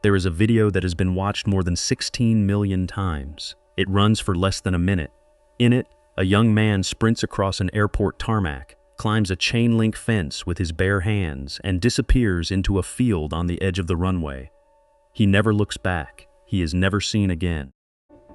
There is a video that has been watched more than 16 million times. It runs for less than a minute. In it, a young man sprints across an airport tarmac, climbs a chain-link fence with his bare hands, and disappears into a field on the edge of the runway. He never looks back. He is never seen again.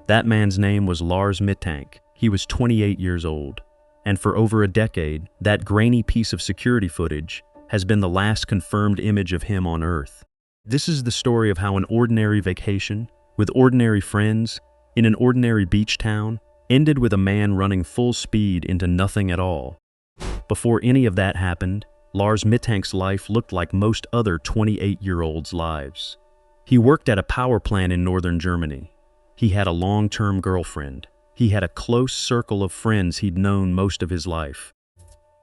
That man's name was Lars Mittank. He was 28 years old. And for over a decade, that grainy piece of security footage has been the last confirmed image of him on Earth. This is the story of how an ordinary vacation, with ordinary friends, in an ordinary beach town, ended with a man running full speed into nothing at all. Before any of that happened, Lars Mittank's life looked like most other 28-year-olds' lives. He worked at a power plant in northern Germany. He had a long-term girlfriend. He had a close circle of friends he'd known most of his life.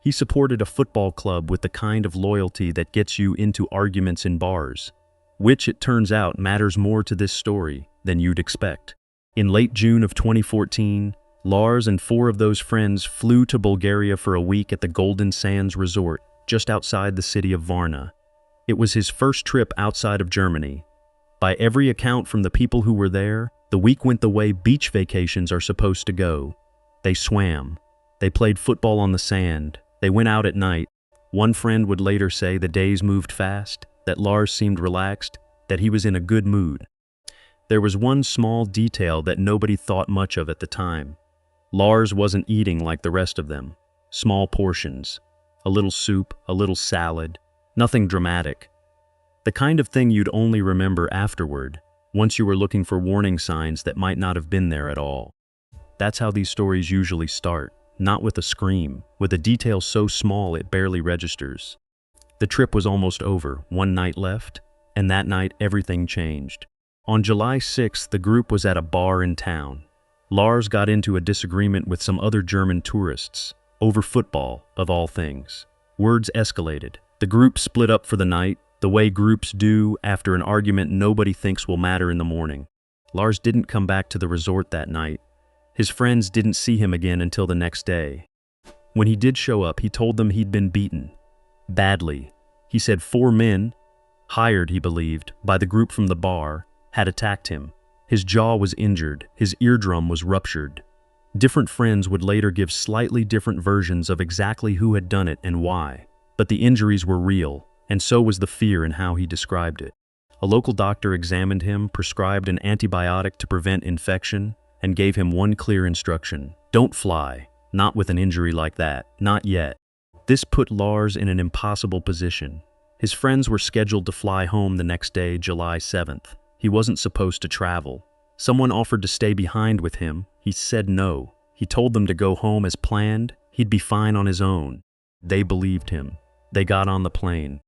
He supported a football club with the kind of loyalty that gets you into arguments in bars, which, it turns out, matters more to this story than you'd expect. In late June of 2014, Lars and 4 of those friends flew to Bulgaria for a week at the Golden Sands Resort, just outside the city of Varna. It was his first trip outside of Germany. By every account from the people who were there, the week went the way beach vacations are supposed to go. They swam. They played football on the sand. They went out at night. One friend would later say the days moved fast, that Lars seemed relaxed, that he was in a good mood. There was one small detail that nobody thought much of at the time. Lars wasn't eating like the rest of them. Small portions. A little soup, a little salad. Nothing dramatic. The kind of thing you'd only remember afterward, once you were looking for warning signs that might not have been there at all. That's how these stories usually start, not with a scream, with a detail so small it barely registers. The trip was almost over, one night left, and that night everything changed. On July 6th, the group was at a bar in town. Lars got into a disagreement with some other German tourists, over football, of all things. Words escalated. The group split up for the night, the way groups do after an argument nobody thinks will matter in the morning. Lars didn't come back to the resort that night. His friends didn't see him again until the next day. When he did show up, he told them he'd been beaten. Badly. He said 4 men, hired, he believed, by the group from the bar, had attacked him. His jaw was injured, his eardrum was ruptured. Different friends would later give slightly different versions of exactly who had done it and why. But the injuries were real, and so was the fear in how he described it. A local doctor examined him, prescribed an antibiotic to prevent infection, and gave him one clear instruction: don't fly, not with an injury like that, not yet. This put Lars in an impossible position. His friends were scheduled to fly home the next day, July 7th. He wasn't supposed to travel. Someone offered to stay behind with him. He said no. He told them to go home as planned. He'd be fine on his own. They believed him. They got on the plane.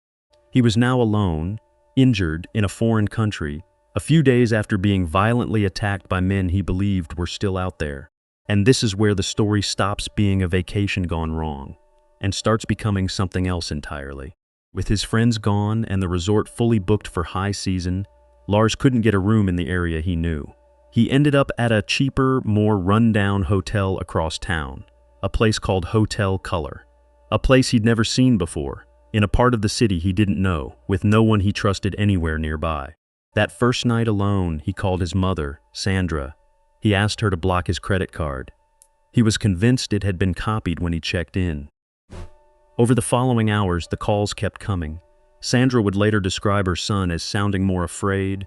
He was now alone, injured, in a foreign country, a few days after being violently attacked by men he believed were still out there. And this is where the story stops being a vacation gone wrong, and starts becoming something else entirely. With his friends gone and the resort fully booked for high season, Lars couldn't get a room in the area he knew. He ended up at a cheaper, more run-down hotel across town, a place called Hotel Color, a place he'd never seen before, in a part of the city he didn't know, with no one he trusted anywhere nearby. That first night alone, he called his mother, Sandra. He asked her to block his credit card. He was convinced it had been copied when he checked in. Over the following hours, the calls kept coming. Sandra would later describe her son as sounding more afraid,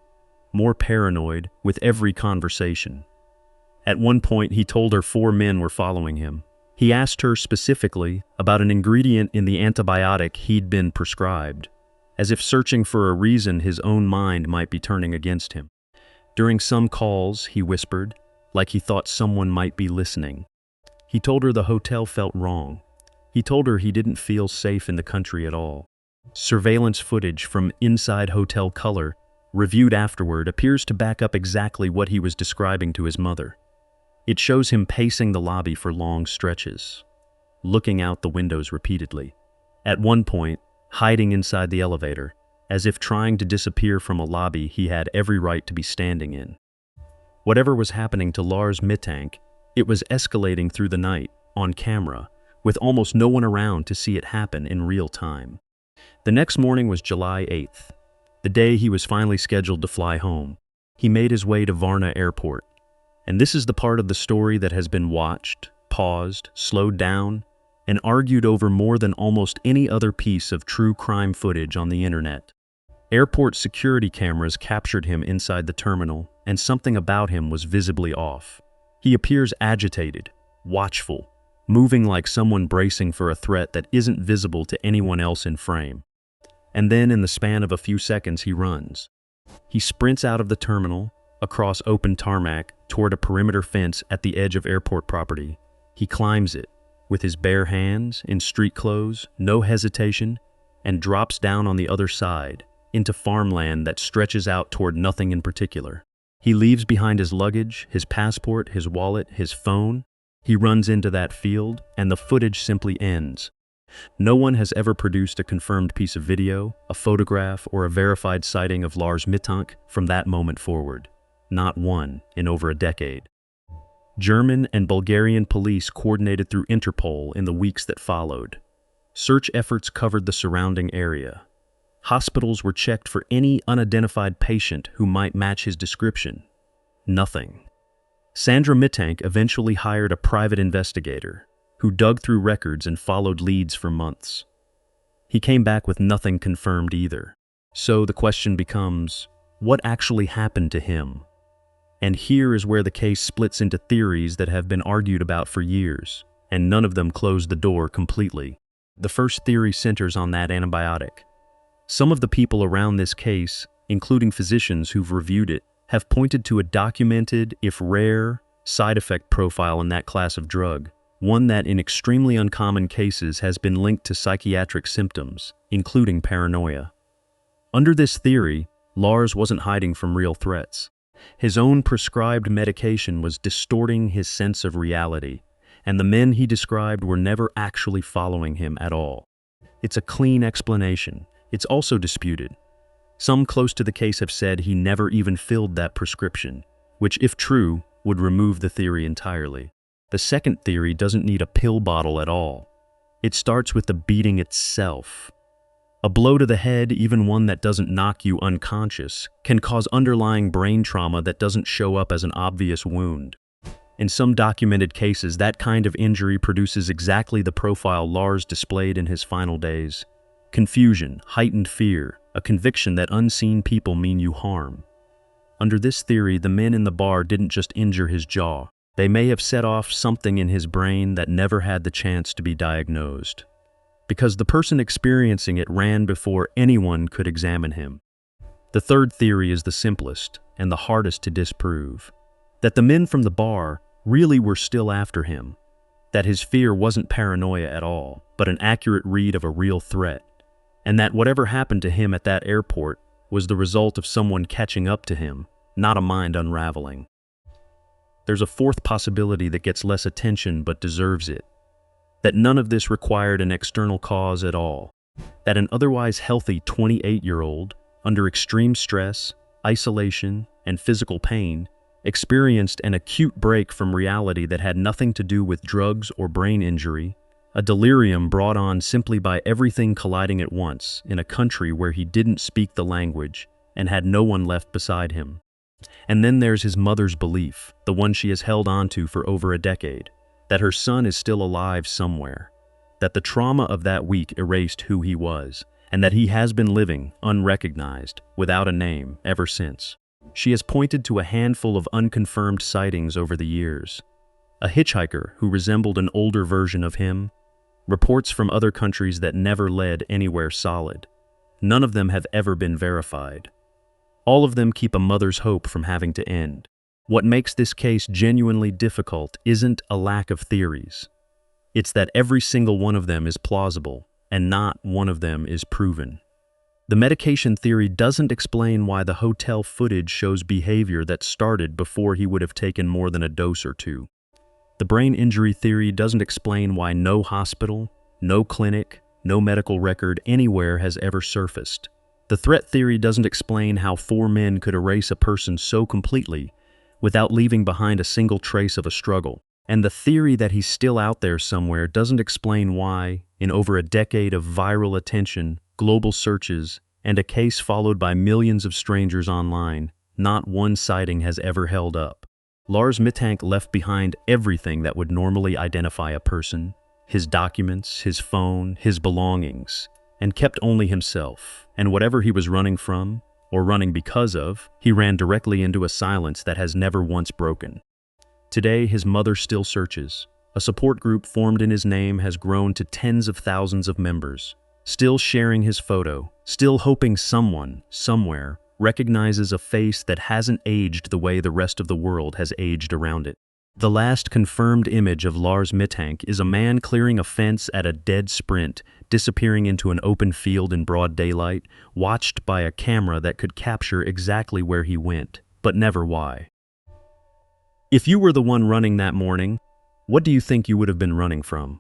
more paranoid, with every conversation. At one point, he told her 4 men were following him. He asked her specifically about an ingredient in the antibiotic he'd been prescribed, as if searching for a reason his own mind might be turning against him. During some calls, he whispered, like he thought someone might be listening. He told her the hotel felt wrong. He told her he didn't feel safe in the country at all. Surveillance footage from inside Hotel Color, reviewed afterward, appears to back up exactly what he was describing to his mother. It shows him pacing the lobby for long stretches, looking out the windows repeatedly. At one point, hiding inside the elevator, as if trying to disappear from a lobby he had every right to be standing in. Whatever was happening to Lars Mittank, it was escalating through the night, on camera, with almost no one around to see it happen in real time. The next morning was July 8th. The day he was finally scheduled to fly home, he made his way to Varna Airport. And this is the part of the story that has been watched, paused, slowed down, and argued over more than almost any other piece of true crime footage on the internet. Airport security cameras captured him inside the terminal, and something about him was visibly off. He appears agitated, watchful, moving like someone bracing for a threat that isn't visible to anyone else in frame. And then, in the span of a few seconds, he runs. He sprints out of the terminal, across open tarmac, toward a perimeter fence at the edge of airport property. He climbs it, with his bare hands, in street clothes, no hesitation, and drops down on the other side, into farmland that stretches out toward nothing in particular. He leaves behind his luggage, his passport, his wallet, his phone. He runs into that field, and the footage simply ends. No one has ever produced a confirmed piece of video, a photograph, or a verified sighting of Lars Mittank from that moment forward. Not one in over a decade. German and Bulgarian police coordinated through Interpol in the weeks that followed. Search efforts covered the surrounding area. Hospitals were checked for any unidentified patient who might match his description. Nothing. Sandra Mittank eventually hired a private investigator who dug through records and followed leads for months. He came back with nothing confirmed either. So the question becomes, what actually happened to him? And here is where the case splits into theories that have been argued about for years, and none of them close the door completely. The first theory centers on that antibiotic. Some of the people around this case, including physicians who've reviewed it, have pointed to a documented, if rare, side effect profile in that class of drug, one that in extremely uncommon cases has been linked to psychiatric symptoms, including paranoia. Under this theory, Lars wasn't hiding from real threats. His own prescribed medication was distorting his sense of reality, and the men he described were never actually following him at all. It's a clean explanation. It's also disputed. Some close to the case have said he never even filled that prescription, which, if true, would remove the theory entirely. The second theory doesn't need a pill bottle at all. It starts with the beating itself. A blow to the head, even one that doesn't knock you unconscious, can cause underlying brain trauma that doesn't show up as an obvious wound. In some documented cases, that kind of injury produces exactly the profile Lars displayed in his final days. Confusion, heightened fear, a conviction that unseen people mean you harm. Under this theory, the men in the bar didn't just injure his jaw. They may have set off something in his brain that never had the chance to be diagnosed, because the person experiencing it ran before anyone could examine him. The third theory is the simplest and the hardest to disprove, that the men from the bar really were still after him, that his fear wasn't paranoia at all, but an accurate read of a real threat, and that whatever happened to him at that airport was the result of someone catching up to him, not a mind unraveling. There's a fourth possibility that gets less attention but deserves it. That none of this required an external cause at all. That an otherwise healthy 28-year-old, under extreme stress, isolation, and physical pain, experienced an acute break from reality that had nothing to do with drugs or brain injury, a delirium brought on simply by everything colliding at once in a country where he didn't speak the language and had no one left beside him. And then there's his mother's belief, the one she has held onto for over a decade, that her son is still alive somewhere, that the trauma of that week erased who he was, and that he has been living, unrecognized, without a name, ever since. She has pointed to a handful of unconfirmed sightings over the years. A hitchhiker who resembled an older version of him, reports from other countries that never led anywhere solid. None of them have ever been verified. All of them keep a mother's hope from having to end. What makes this case genuinely difficult isn't a lack of theories. It's that every single one of them is plausible, and not one of them is proven. The medication theory doesn't explain why the hotel footage shows behavior that started before he would have taken more than a dose or two. The brain injury theory doesn't explain why no hospital, no clinic, no medical record anywhere has ever surfaced. The threat theory doesn't explain how 4 men could erase a person so completely without leaving behind a single trace of a struggle. And the theory that he's still out there somewhere doesn't explain why, in over a decade of viral attention, global searches, and a case followed by millions of strangers online, not one sighting has ever held up. Lars Mittank left behind everything that would normally identify a person: his documents, his phone, his belongings, and kept only himself. And whatever he was running from, or running because of, he ran directly into a silence that has never once broken. Today, his mother still searches. A support group formed in his name has grown to tens of thousands of members, still sharing his photo, still hoping someone, somewhere, recognizes a face that hasn't aged the way the rest of the world has aged around it. The last confirmed image of Lars Mittank is a man clearing a fence at a dead sprint, disappearing into an open field in broad daylight, watched by a camera that could capture exactly where he went, but never why. If you were the one running that morning, what do you think you would have been running from?